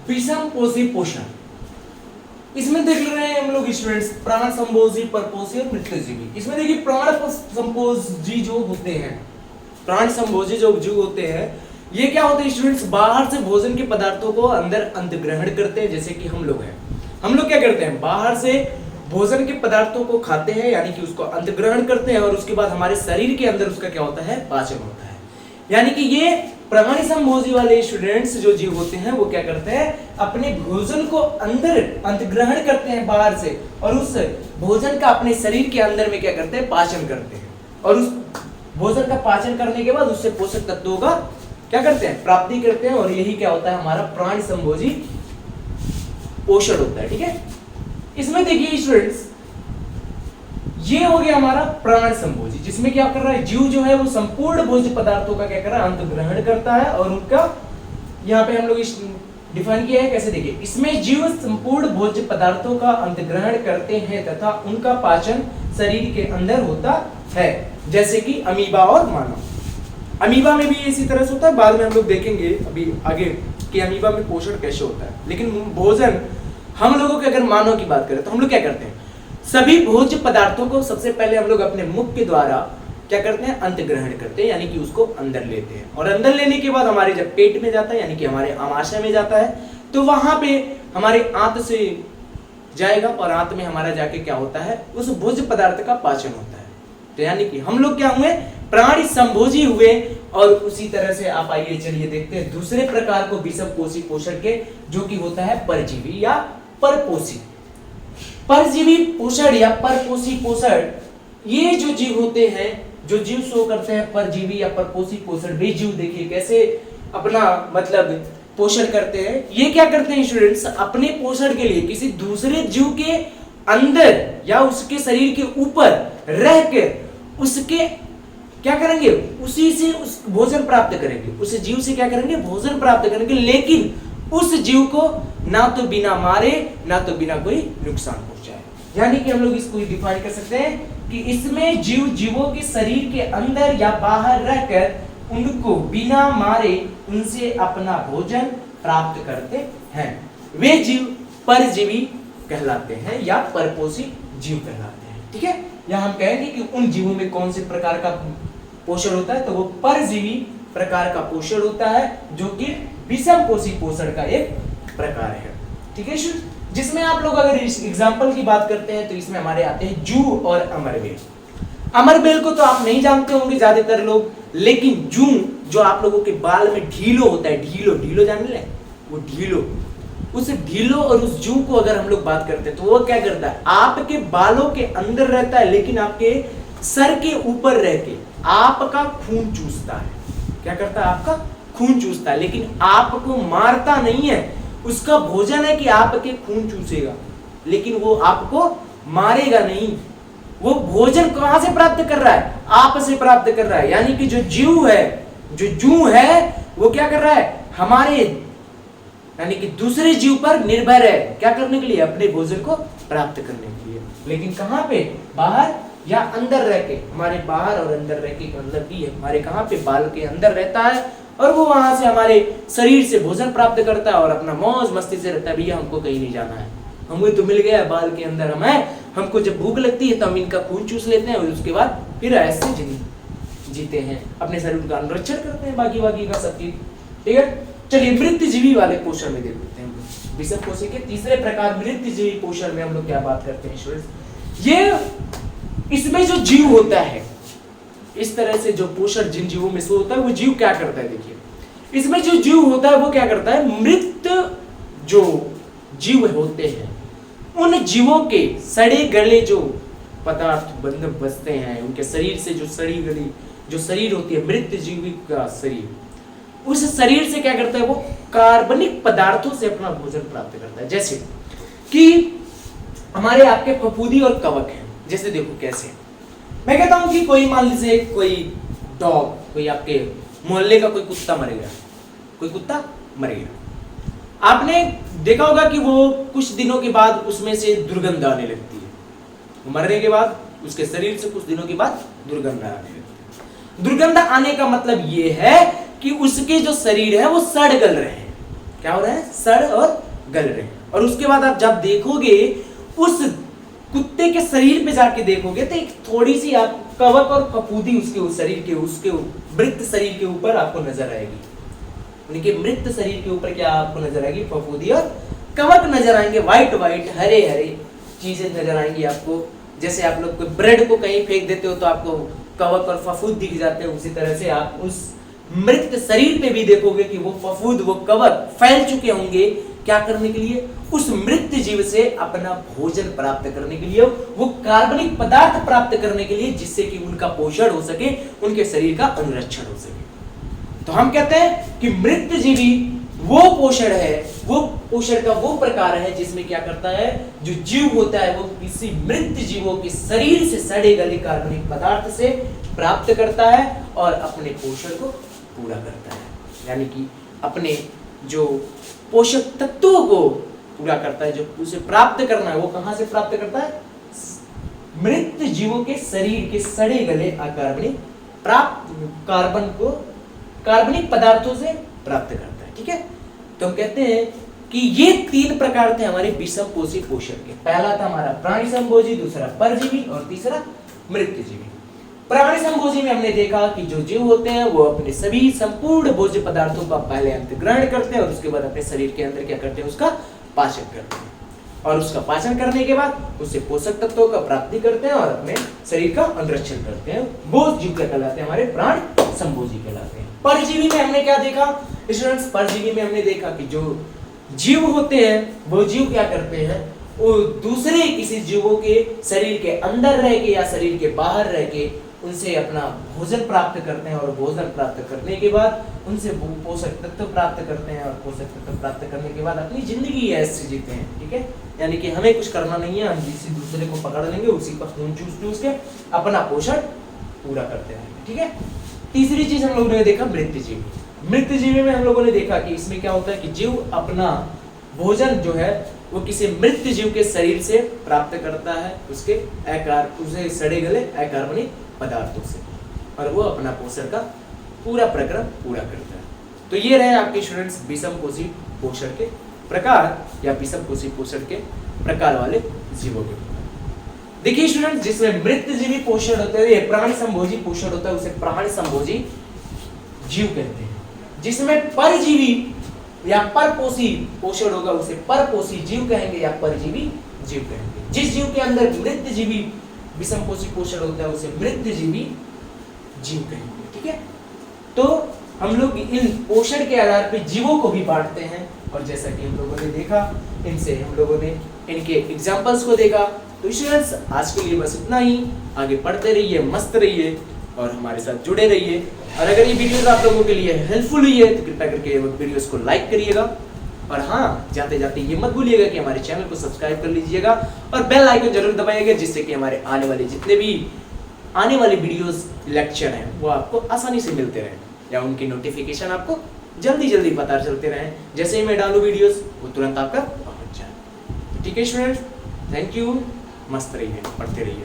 विषम पोषी पोषण। इसमें देख रहे हैं हम लोग स्टूडेंट्स प्राण संभोजी, परपोषी और मृत्युजीवी। इसमें देखिए प्राण संभोजी जो होते हैं, प्राण संभोजी जो जीव होते हैं, ये क्या होते हैं स्टूडेंट्स, बाहर से भोजन के पदार्थों को अंदर अंतग्रहण करते हैं। जैसे कि हम लोग हैं, हम लोग क्या करते हैं, बाहर से भोजन के पदार्थों को खाते हैं, यानी कि उसको अंतग्रहण करते हैं, और उसके बाद हमारे शरीर के अंदर उसका क्या होता है, पाचन होता है। यानी कि ये प्राणी संभोजी वाले स्टूडेंट्स जो जीव होते हैं वो क्या करते हैं, अपने भोजन को अंदर अंतग्रहण करते हैं बाहर से, और उस भोजन का अपने शरीर के अंदर में क्या करते हैं, पाचन करते हैं, और उस भोजन का पाचन करने के बाद उससे पोषक तत्वों का क्या करते हैं, प्राप्ति करते हैं, और यही क्या होता है, हमारा प्राणी संभोजी पोषण होता है। ठीक है, इसमें देखिए स्टूडेंट्स ये हो गया हमारा प्राण संभोजी, जिसमें क्या कर रहा है, जीव जो है वो संपूर्ण भोज्य पदार्थों का क्या कर रहा है, अंत ग्रहण करता है, और उनका यहाँ पे हम लोग डिफाइन किया है कैसे, देखिए इसमें जीव संपूर्ण भोज्य पदार्थों का अंत ग्रहण करते हैं तथा उनका पाचन शरीर के अंदर होता है, जैसे कि अमीबा और मानव। अमीबा में भी इसी तरह से होता है, बाद में हम लोग देखेंगे अभी आगे कि अमीबा में पोषण कैसे होता है। लेकिन भोजन हम लोगों के अगर मानव की बात करें तो हम लोग क्या करते हैं, सभी भोज्य पदार्थों को सबसे पहले हम लोग अपने मुख के द्वारा क्या करते हैं, अंत ग्रहण करते हैं, यानी कि उसको अंदर लेते हैं, और अंदर लेने के बाद हमारे जब पेट में जाता है, यानी कि हमारे आमाशय में जाता है, तो वहां पे हमारे आंत से जाएगा, और आंत में हमारा जाके क्या होता है, उस भोज्य पदार्थ का पाचन होता है। तो यानी कि हम लोग क्या हुए, प्राणी संभोजी हुए। और उसी तरह से आप आइए चलिए देखते हैं दूसरे प्रकार को विषम पोषी पोषण के, जो कि होता है परजीवी या परपोषी। परजीवी पोषण या परपोषी पोषण, ये जो जीव होते हैं, जो जीव शो करते हैं परजीवी या परपोषी पोषण, वे जीव देखिए कैसे अपना मतलब पोषण करते हैं। ये क्या करते हैं स्टूडेंट्स, अपने पोषण के लिए किसी दूसरे जीव के अंदर या उसके शरीर के ऊपर रहकर उसके क्या करेंगे, उसी से उस भोजन प्राप्त करेंगे, उस जीव से क्या करेंगे, भोजन प्राप्त करेंगे, लेकिन उस जीव को ना तो बिना मारे ना तो बिना कोई नुकसान पहुंचाए। यानी कि हम लोग इसको डिफाइन कर सकते हैं कि इसमें जीवों के शरीर के अंदर या बाहर रहकर उनको बिना मारे उनसे अपना भोजन प्राप्त करते हैं, वे जीव परजीवी कहलाते हैं या परपोषी जीव कहलाते हैं। ठीक है, या हम कहेंगे कि उन जीवों में कौन से प्रकार का पोषण होता है, तो वो परजीवी प्रकार का पोषण होता है, जो कि विषम पोषी पोषण का एक प्रकार है। ठीक है, जिसमें आप लोग अगर इस एग्जांपल की बात करते हैं तो इसमें हमारे आते हैं जू और अमरबेल। अमरबेल को तो आप नहीं जानते होंगे ज्यादातर लोग, लेकिन जू जो आप लोगों के बाल में ढीलो होता है, ढीलो जान ले, वो ढीलो, उस ढीलो और उस जू को अगर हम लोग बात करते हैं तो वो क्या करता है, आपके बालों के अंदर रहता है, लेकिन आपके सर के ऊपर रह के आपका खून चूसता है। क्या करता है, आपका खून चूसता है, लेकिन आपको मारता नहीं है। उसका भोजन है कि आपके खून चूसेगा, लेकिन वो आपको मारेगा नहीं। वो भोजन कहां से प्राप्त कर रहा है, आप से प्राप्त कर रहा है। यानी कि जो जीव है, जो जू है, वो क्या कर रहा है, हमारे यानी कि दूसरे जीव पर निर्भर है, क्या करने के लिए, अपने भोजन को प्राप्त करने के लिए। लेकिन कहां पे, बाहर या अंदर रह के, हमारे बाहर और अंदर रह के मतलब भी हमारे कहां पे, बाल के अंदर रहता है, और वो वहां से हमारे शरीर से भोजन प्राप्त करता है और अपना मौज मस्ती से रहता है, भैया हमको कहीं नहीं जाना है, हमें तो मिल गया बाल के अंदर हम है, हमको जब भूख लगती है तो हम इनका खून चूस लेते हैं, और उसके बाद फिर ऐसे जीते हैं, अपने शरीर का अनुरक्षण करते हैं, बाकी का सब चीज। ठीक है, चलिए मृत्युजीवी वाले पोषण में देख लेते हैं। विषम पोषण के तीसरे प्रकार मृत्युजीवी पोषण में हम लोग क्या बात करते हैं स्टूडेंट्स, ये इसमें जो जीव होता है, इस तरह से जो पोषण जिन जीवों में से होता है, वो जीव क्या करता है, देखिए इसमें जो जीव होता है वो क्या करता है, मृत जो जीव होते हैं उन जीवों के सड़े गले जो पदार्थ बचते हैं, उनके शरीर से जो सड़ी गली जो शरीर होती है, मृत जीवी का शरीर, उस शरीर से क्या करता है, वो कार्बनिक पदार्थों से अपना भोजन प्राप्त करता है। जैसे कि हमारे आपके फफूंदी और कवक है, जैसे देखो कैसे, मैं कहता हूं कि कोई मान लीजिए कोई डॉग, कोई आपके मोहल्ले का कोई कुत्ता मर गया, कोई कुत्ता मर गया, आपने देखा होगा कि वो कुछ दिनों के बाद उसमें से दुर्गंध आने लगती है, मरने के बाद उसके शरीर से कुछ दिनों के बाद दुर्गंध आने लगती है। दुर्गंध आने का मतलब ये है कि उसके जो शरीर है वो सड़ गल रहे हैं, क्या हो रहे हैं, सड़ और गल रहे हैं। और उसके बाद आप जब देखोगे उस कुत्ते के शरीर पे जाके देखोगे तो एक थोड़ी सी आप कवक और फफूंदी उसके शरीर के, उसके मृत शरीर के ऊपर आपको नजर आएगी। उनके मृत शरीर के ऊपर क्या आपको नजर आएगी, फफूंदी और कवक नजर आएंगे, व्हाइट व्हाइट हरे हरे चीजें नजर आएंगी आपको। जैसे आप लोग कोई ब्रेड को कहीं फेंक देते हो तो आपको कवक और फफूंद दिख जाते हैं, उसी तरह से आप उस मृत शरीर पे भी देखोगे कि वो फफूंद, वो कवक फैल चुके होंगे। क्या करने के लिए, उस मृत जीव से अपना भोजन प्राप्त करने के लिए, वो कार्बनिक पदार्थ प्राप्त करने के लिए, जिससे कि उनका पोषण हो सके, उनके शरीर का अनुरक्षण हो सके। तो हम कहते हैं कि मृत जीवी वो पोषण है, वो पोषण का वो प्रकार है जिसमें क्या करता है, जो जीव होता है वो किसी मृत जीवों के शरीर से सड़े गले कार्बनिक पदार्थ से प्राप्त करता है और अपने पोषण को पूरा करता है। यानी कि अपने जो पोषक तत्वों को पूरा करता है, जो उसे प्राप्त करना है वो कहां से प्राप्त करता है, मृत जीवों के शरीर के सड़े गले अकार्बनिक प्राप्त कार्बन को कार्बनिक पदार्थों से प्राप्त करता है। ठीक है, तो हम कहते हैं कि ये 3 प्रकार थे हमारे विषमपोषी पोषण के। पहला था हमारा प्राणी संभोजी, दूसरा परजीवी और तीसरा मृतजीवी। प्राणी संभोजी में हमने देखा कि जो जीव होते हैं वो अपने सभी संपूर्ण भोज्य पदार्थों का पहले अंत ग्रहण करते हैं और उसके बाद अपने शरीर के अंदर क्या करते हैं, उसका पाचन करते हैं। और उसका पाचन करने के बाद उससे पोषक तत्वों का प्राप्ति करते हैं और अपने शरीर का अनुरक्षण करते हैं। वो जीव क्या कहलाते हैं, हमारे प्राण संभोजी कहलाते हैं। परजीवी में हमने क्या देखा स्टूडेंट्स, परजीवी में हमने देखा कि जो जीव होते हैं वो जीव क्या करते हैं, वो दूसरे किसी जीवों के शरीर के अंदर रह के या शरीर के बाहर रह के उनसे अपना भोजन प्राप्त करते हैं और भोजन प्राप्त करने के बाद उनसे पोषक तत्व प्राप्त करते हैं और पोषक तत्व प्राप्त करने के बाद अपनी जिंदगी ऐसे जीते हैं। ठीक है, यानी कि हमें कुछ करना नहीं है, हम किसी दूसरे को पकड़ लेंगे, उसी का खून चूस के अपना पोषण पूरा करते रहेंगे। ठीक है, तीसरी चीज हम लोगों ने देखा मृतजीवी। मृतजीवी में हम लोगों ने देखा कि इसमें क्या होता है कि जीव अपना भोजन जो है वो किसी मृत जीव के शरीर से प्राप्त करता है, उसे सड़े गले अकार्बनिक पदार्थों से, और वो अपना पोषण का पूरा प्रक्रम पूरा करता है। तो ये रहे आपके स्टूडेंट्स विषमपोषी पोषण के प्रकार या विषमपोषी पोषण के प्रकार वाले जीवों के। देखिए स्टूडेंट्स, जिसमें मृतजीवी पोषण होता है, प्राणी संभोजी पोषण होता है, उसे प्राणी संभोजी जीव कहते हैं। जिसमें परजीवी या परपोषी पोषण होगा उसे परपोषी जीव कहेंगे या परजीवी जीव कहेंगे। जिस जीव के अंदर मृतजीवी विषमपोषी पोषण होता है उसे मृतजीवी जीव कहेंगे। ठीक है, तो हम लोग इन पोषण के आधार पर जीवों को भी बांटते हैं और जैसा कि हम लोगों ने देखा, इनसे हम लोगों ने इनके एग्जाम्पल्स को देखा। तो स्टूडेंट्स, आज के लिए बस इतना ही। आगे पढ़ते रहिए, मस्त रहिए और हमारे साथ जुड़े रहिए। और अगर ये वीडियोस आप लोगों के लिए हेल्पफुल हुई है तो कृपया करके वीडियोस को लाइक करिएगा। और हाँ, जाते जाते ये मत भूलिएगा कि हमारे चैनल को सब्सक्राइब कर लीजिएगा और बेल आइकन जरूर दबाइएगा, जिससे कि हमारे आने वाले जितने भी आने वाले वीडियोस लेक्चर हैं वो आपको आसानी से मिलते रहें या उनकी नोटिफिकेशन आपको जल्दी जल्दी पता चलते रहें। जैसे ही मैं डालूं वीडियोस वो तुरंत आपका पहुंच जाए। ठीक है स्टूडेंट्स, थैंक यू, मस्त रहिए, पढ़ते रहिए।